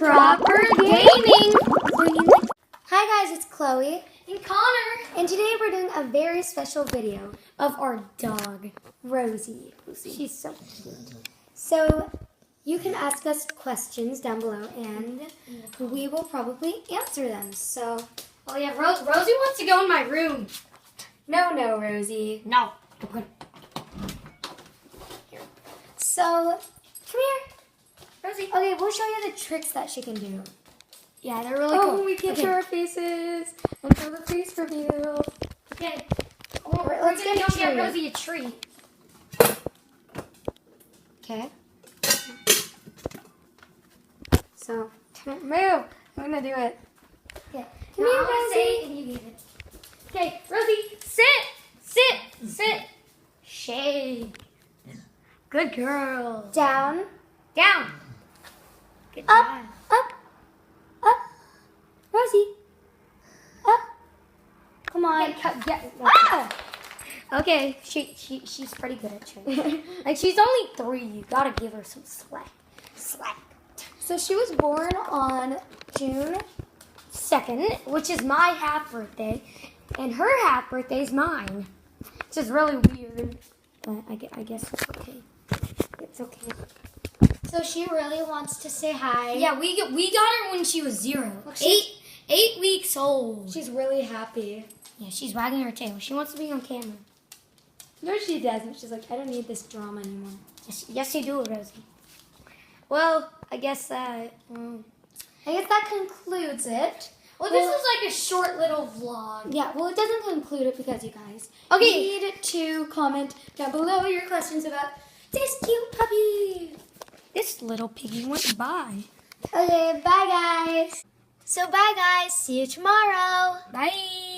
Proper Gaming. Hi guys, it's Chloe And Connor. and today we're doing a very special video of our dog, Rosie. She's so cute. So you can ask us questions down below and we will probably answer them. So, Oh yeah, Rosie wants to go in my room. no, Rosie. No. So, come here. Rosie. Okay, we'll show you the tricks that she can do. Yeah, they're really cool. we can Okay. show our faces and show the face reveal. Okay. Alright, We're let's gonna get go a get treat. Rosie a treat. Okay. So, move. I'm gonna do it. Okay. Come Now here, I'm gonna say Rosie. it and you give it. Okay, Rosie, sit. Shade. Good girl. Down, Down. Good up, job. up. Rosie. Up. Come on. Ah! Okay, she's pretty good at tricks. Like she's only 3. You gotta give her some slack. So she was born on June. 2nd, which is my half birthday, and her half birthday is mine. Which is really weird, but I guess it's okay. It's okay. So she really wants to say hi. Yeah, we got her when she was 0. Look, she's- 8 weeks old. She's really happy. Yeah, she's wagging her tail. She wants to be on camera. No, she doesn't. She's like, I don't need this drama anymore. Yes, you do, Rosie. Well, I guess I guess that concludes it. Well, this is like a short little vlog. Yeah, well, it doesn't conclude it because you guys Okay. need to comment down below your questions about this cute puppy. This little piggy went by. Okay, bye guys. So bye guys. See you tomorrow. Bye.